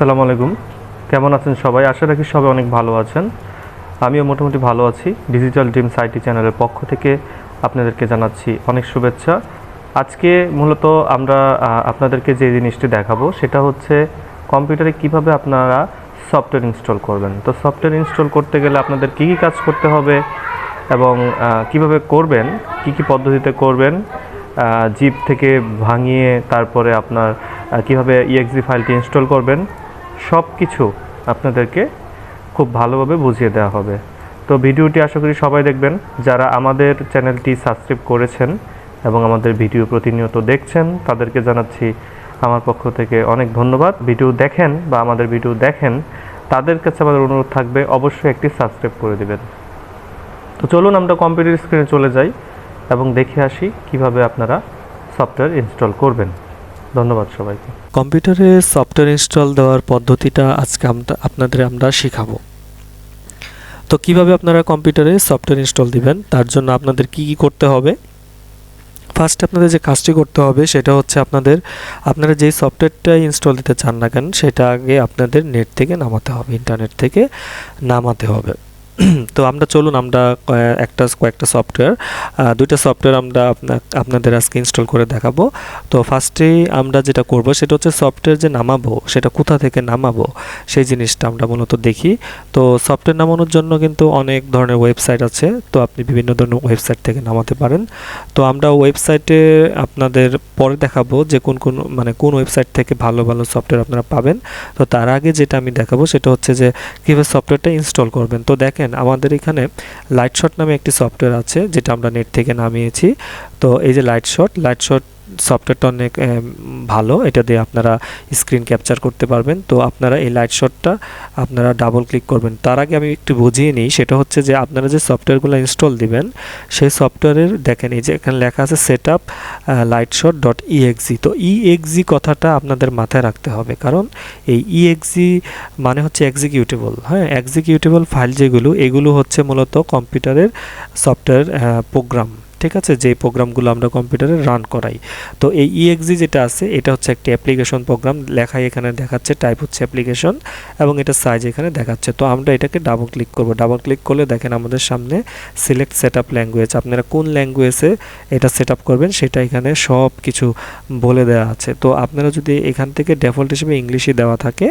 আসসালামু আলাইকুম। কেমন আছেন সবাই? আশা রাখি সবাই অনেক ভালো আছেন। আমিও মোটামুটি ভালো আছি। ডিজিটাল ড্রিমস আইটি চ্যানেলের পক্ষ থেকে আপনাদেরকে জানাচ্ছি অনেক শুভেচ্ছা। আজকে মূলত আমরা আপনাদেরকে যে জিনিসটি দেখাবো সেটা হচ্ছে কম্পিউটারে কিভাবে আপনারা সফটওয়্যার ইনস্টল করবেন। তো সফটওয়্যার ইনস্টল করতে গেলে আপনাদের কী কী কাজ করতে হবে এবং কিভাবে করবেন, কী পদ্ধতিতে করবেন, জিপ থেকে ভাঙিয়ে তারপরে আপনার কীভাবে ইএক্সি ফাইলটি ইনস্টল করবেন, সব কিছু আপনাদেরকে খুব ভালোভাবে বুঝিয়ে দেওয়া হবে। তো ভিডিওটি আশা করি সবাই দেখবেন। যারা আমাদের চ্যানেলটি সাবস্ক্রাইব করেছেন এবং আমাদের ভিডিও প্রতিনিয়ত দেখছেন তাদেরকে জানাচ্ছি আমার পক্ষ থেকে অনেক ধন্যবাদ। ভিডিও দেখেন বা আমাদের ভিডিও দেখেন তাদের কাছে আমাদের অনুরোধ থাকবে অবশ্যই একটি সাবস্ক্রাইব করে দেবেন। তো চলুন আমরা কম্পিউটার স্ক্রিনে চলে যাই এবং দেখে আসি কিভাবে আপনারা সফটওয়্যার ইনস্টল করবেন। ধন্যবাদ সবাইকে। কম্পিউটারে সফটওয়্যার ইনস্টল দেওয়ার পদ্ধতিটা আজকে আমরা শেখাবো। তো কিভাবে আপনারা কম্পিউটারে সফটওয়্যার ইনস্টল দিবেন তার জন্য আপনাদের কি করতে হবে। ফার্স্ট আপনাদের যে কাজটি করতে হবে সেটা হচ্ছে আপনারা যেই সফটওয়্যারটা ইনস্টল দিতে চান না কেন সেটা আগে আপনাদের নেট থেকে নামাতে হবে, ইন্টারনেট থেকে নামাতে হবে। তো চলুন আমরা কয়েকটা সফটওয়্যার, দুইটা সফটওয়্যার আমরা আপনাদের আজকে ইনস্টল করে দেখাবো। তো ফার্স্টেই আমরা যেটা করব সেটা হচ্ছে সফটওয়্যার যে নামাবো সেটা কোথা থেকে নামাবো সেই জিনিসটা আমরা মূলত দেখি। তো সফটওয়্যার নামানোর জন্য কিন্তু অনেক ধরনের ওয়েবসাইট আছে, তো আপনি বিভিন্ন ধরনের ওয়েবসাইট থেকে নামাতে পারেন। তো আমরা ওয়েবসাইটে আপনাদের পরে দেখাবো যে কোন ওয়েবসাইট থেকে ভালো ভালো সফটওয়্যার আপনারা পাবেন। তো তার আগে যেটা আমি দেখাবো সেটা হচ্ছে যে কীভাবে সফটওয়্যারটা ইনস্টল করবেন। তো দেখেন আমাদের এখানে লাইটশট নামে একটি সফটওয়্যার আছে যেটা আমরা নেট থেকে নামিয়েছি। তো এই যে লাইটশট সফটওয়্যারটা অনেক ভালো, এটা দিয়ে আপনারা স্ক্রিন ক্যাপচার করতে পারবেন। তো আপনারা এই লাইটশটটা আপনারা ডাবল ক্লিক করবেন। তার আগে আমি একটু বুঝিয়ে নিই, সেটা হচ্ছে যে আপনারা যে সফটওয়্যারগুলো ইনস্টল দিবেন সেই সফটওয়্যারের দেখেন এই যে এখানে লেখা আছে সেটআপ lightshot.exe। তো ইএক্সি কথাটা আপনাদের মাথায় রাখতে হবে, কারণ এই ইএক্সি মানে হচ্ছে এক্সিকিউটেবল। হ্যাঁ, এক্সিকিউটেবল ফাইল এগুলো হচ্ছে মূলত কম্পিউটারের সফটওয়্যার প্রোগ্রাম, ঠিক আছে, যে প্রোগ্রামগুলো আমরা কম্পিউটারে রান করাই। তো এই ইএক্সি যেটা আছে এটা হচ্ছে একটি অ্যাপ্লিকেশন প্রোগ্রাম, লেখাই এখানে দেখাচ্ছে, টাইপ হচ্ছে অ্যাপ্লিকেশন এবং এটা সাইজ এখানে দেখাচ্ছে। তো আমরা এটাকে ডাবল ক্লিক করব। ডাবল ক্লিক করলে দেখেন আমাদের সামনে সিলেক্ট সেটআপ ল্যাঙ্গুয়েজ, আপনারা কোন ল্যাঙ্গুয়েজে এটা সেটআপ করবেন সেটা এখানে সব কিছু বলে দেওয়া আছে। তো আপনারা যদি এখান থেকে ডিফল্ট হিসেবে ইংলিশই দেওয়া থাকে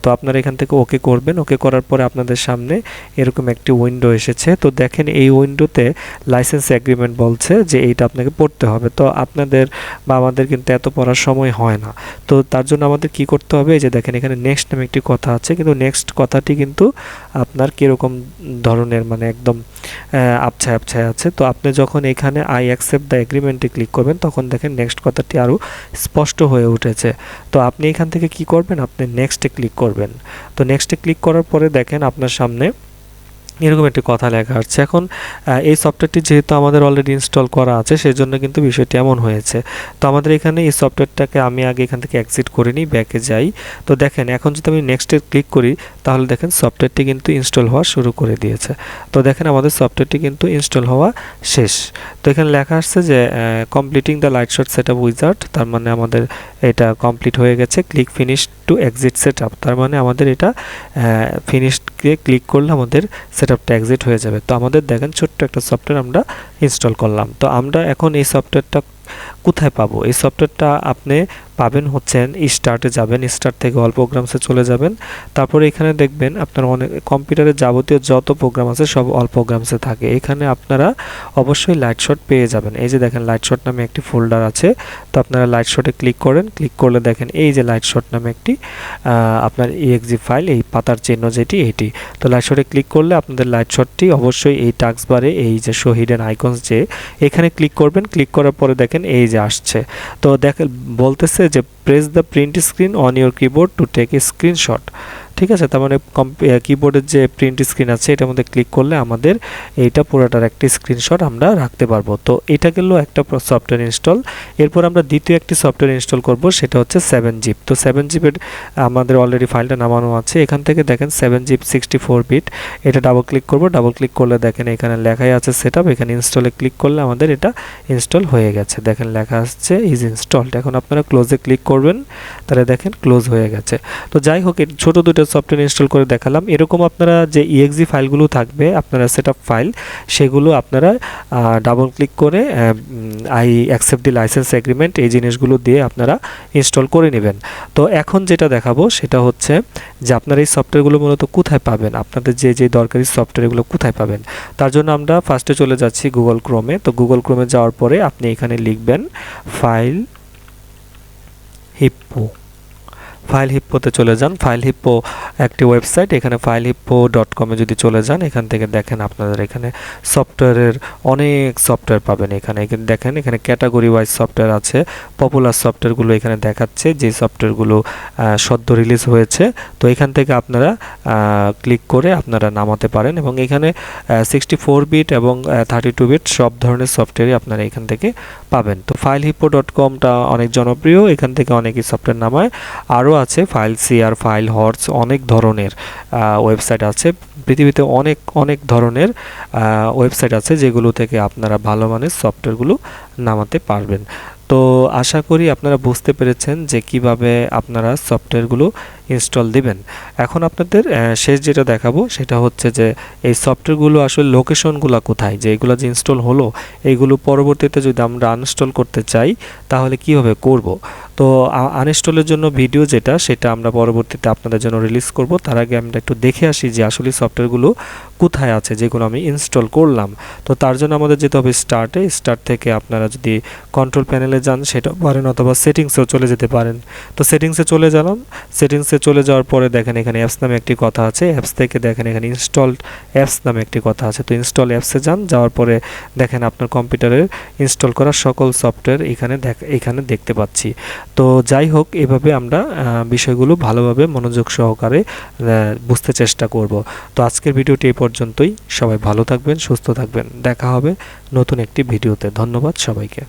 তো আপনারা এখান থেকে ওকে করবেন। ওকে করার পরে আপনাদের সামনে এরকম একটি উইন্ডো এসেছে। তো দেখেন এই উইন্ডোতে লাইসেন্স এগ্রিমেন্ট বলছে যে এইটা আপনাকে পড়তে হবে। তো আপনাদের বা আমাদের কিন্তু এত পড়ার সময় হয় না, তো তার জন্য আমাদের কি করতে হবে, এই যে দেখেন এখানে নেক্সট নামে একটি কথা আছে, কিন্তু নেক্সট কথাটি কিন্তু আপনার কিরকম ধরনের মানে একদম আবছায় আছে। তো আপনি যখন এখানে আই অ্যাকসেপ্ট দ্য এগ্রিমেন্টে ক্লিক করবেন তখন দেখেন নেক্সট কথাটি আরও স্পষ্ট হয়ে উঠেছে। তো আপনি এখান থেকে কি করবেন, আপনি নেক্সটে ক্লিক করবেন। তো নেক্সটে ক্লিক করার পরে দেখেন আপনার সামনে এরকম একটি কথা লেখা আছে। এখন এই সফটওয়্যারটি যেহেতু আমাদের অলরেডি ইনস্টল করা আছে সেই জন্য কিন্তু বিষয়টি এমন হয়েছে। তো আমাদের এখানে এই সফটওয়্যারটাকে আমি আগে এখান থেকে এক্সিট করে নিই, ব্যাকে যাই। তো দেখেন এখন যদি আমি নেক্সটে ক্লিক করি তাহলে দেখেন সফটওয়্যারটি কিন্তু ইনস্টল হওয়া শুরু করে দিয়েছে। তো দেখেন আমাদের সফটওয়্যারটি কিন্তু ইনস্টল হওয়া শেষ। তো এখানে লেখা আসছে যে completing the Lightshot setup wizard, তার মানে আমাদের এটা কমপ্লিট হয়ে গেছে। Click finish to exit setup, তার মানে আমাদের এটা ফিনিশকে ক্লিক করলে আমাদের সেটআপটা এক্সিট হয়ে যাবে। তো আমাদের দেখেন ছোট্ট একটা সফটওয়্যার আমরা ইনস্টল করলাম। তো আমরা এখন এই সফটওয়্যারটা কোথায় পাবো? এই সফটওয়্যারটা আপনি পাবেন হচ্ছেন স্টার্টে যাবেন, স্টার্ট থেকে অল প্রোগ্রামসে চলে যাবেন। তারপরে এখানে দেখবেন আপনার অনেক কম্পিউটারের যাবতীয় যত প্রোগ্রাম আছে সব অল প্রোগ্রামসে থাকে। এখানে আপনারা অবশ্যই লাইটশট পেয়ে যাবেন। এই যে দেখেন লাইটশট নামে একটি ফোল্ডার আছে। তো আপনারা লাইটশটে ক্লিক করেন, ক্লিক করলে দেখেন এই যে লাইটশট নামে একটি আপনার ইএক্সি ফাইল, এই পাতার চিহ্ন যেটি এটি। তো লাইটশটে ক্লিক করলে আপনাদের লাইটশটটি অবশ্যই এই টাস্ক বারে এই যে শো হিডেন আইকনস যে এখানে ক্লিক করবেন। ক্লিক করার পরে দেখেন এই যে আসছে। তো দেখেন বলতেছে যে press the print screen on your keyboard to take a screenshot, ঠিক আছে, তার মানে কিবোর্ডের যে প্রিন্ট স্ক্রিন আছে এটার মধ্যে ক্লিক করলে আমাদের এইটা পুরোটার একটি স্ক্রিনশট আমরা রাখতে পারবো। তো এটা গেল একটা সফটওয়্যার ইনস্টল। এরপর আমরা দ্বিতীয় একটি সফটওয়্যার ইনস্টল করব, সেটা হচ্ছে 7zip। তো 7zip আমাদের অলরেডি ফাইলটা নামানো আছে। এখান থেকে দেখেন 7zip 64 বিট, এটা ডাবল ক্লিক করব। ডাবল ক্লিক করলে দেখেন এখানে লেখাই আছে সেটআপ, এখানে ইনস্টলে ক্লিক করলে আমাদের এটা ইনস্টল হয়ে গেছে। দেখেন লেখা আসছে ইজ ইনস্টলড। এখন আপনারা ক্লোজে ক্লিক করবেন, তাহলে দেখেন ক্লোজ হয়ে গেছে। তো যাই হোক, ছোট দুটো সফটওয়্যার ইনস্টল করে দেখালাম। এরকম আপনারা যে exe ফাইলগুলো থাকবে আপনারা সেটআপ ফাইল, সেগুলো আপনারা ডাবল ক্লিক করে I accept the licence agreement এই জিনিসগুলো দিয়ে আপনারা ইনস্টল করে নেবেন। তো এখন যেটা দেখাবো সেটা হচ্ছে যে আপনারা এই সফটওয়্যারগুলো মূলত কোথায় পাবেন, আপনাদের যে যে দরকারি সফটওয়্যারগুলো কোথায় পাবেন। তার জন্য আমরা ফার্স্টে চলে যাচ্ছি গুগল ক্রোমে। তো গুগল ক্রোমে যাওয়ার পরে আপনি এখানে লিখবেন ফাইল হিপ্পো। ফাইল হিপ্পোতে চলে যান। ফাইল হিপ্পো একটি ওয়েবসাইট, এখানে fileHippo.com এ যদি চলে যান, এখান থেকে দেখেন আপনাদের এখানে সফটওয়্যারের অনেক সফটওয়্যার পাবেন। এখানে দেখেন এখানে ক্যাটাগরি ওয়াইজ সফটওয়্যার আছে। পপুলার সফটওয়্যারগুলো এখানে দেখাচ্ছে, যে সফটওয়্যারগুলো সদ্য রিলিজ হয়েছে। তো এখান থেকে আপনারা ক্লিক করে আপনারা নামাতে পারেন এবং এখানে 64 বিট এবং 32 বিট সব ধরনের সফটওয়্যারই আপনারা এখান থেকে পাবেন। তো fileHippo.comটা অনেক জনপ্রিয়, এখান থেকে অনেকই সফটওয়্যার নামায়। আরও আছে ফাইল শেয়ার, ফাইল হর্স, অনেক ধরনের ওয়েবসাইট আছে। পৃথিবীতে অনেক অনেক ধরনের ওয়েবসাইট আছে যেগুলো থেকে আপনারা ভালো মানের সফটওয়্যারগুলো নামাতে পারবেন। তো আশা করি আপনারা বুঝতে পেরেছেন যে কিভাবে আপনারা সফটওয়্যারগুলো ইনস্টল দিবেন। এখন আপনাদের শেষ যেটা দেখাবো সেটা হচ্ছে যে এই সফটওয়্যারগুলো আসলে লোকেশনগুলো কোথায়, যে এগুলো যে ইনস্টল হলো এইগুলো পরবর্তীতে যদি আমরা আনইনস্টল করতে চাই তাহলে কিভাবে করব। তো আনইনস্টলের জন্য ভিডিও সেটা আমরা পরবর্তীতে আপনাদের জন্য রিলিজ করব। তার আগে আমরা একটু দেখে আসি যে আসলে সফটওয়্যারগুলো কোথায় আছে যেগুলো আমি ইনস্টল করলাম। তো তার জন্য আমাদের যেতে হবে স্টার্ট থেকে আপনারা যদি কন্ট্রোল প্যানেলে যান সেটা পারেন, অথবা সেটিংসেও চলে যেতে পারেন। তো সেটিংসে চলে গেলাম। সেটিংসে চলে যাওয়ার পরে দেখেন এখানে অ্যাপস নামে একটি কথা আছে। অ্যাপস থেকে দেখেন এখানে ইনস্টলড অ্যাপস নামে একটি কথা আছে। তো ইনস্টল অ্যাপসে যান, যাওয়ার পরে দেখেন আপনার কম্পিউটারে ইনস্টল করা সকল সফটওয়্যার এখানে দেখতে পাচ্ছি। তো যাই হোক, এভাবে আমরা বিষয়গুলো ভালোভাবে মনোযোগ সহকারে বুঝতে চেষ্টা করব। তো আজকের ভিডিওটি এই পর্যন্তই। সবাই ভালো থাকবেন, সুস্থ থাকবেন। দেখা হবে নতুন একটি ভিডিওতে। ধন্যবাদ সবাইকে।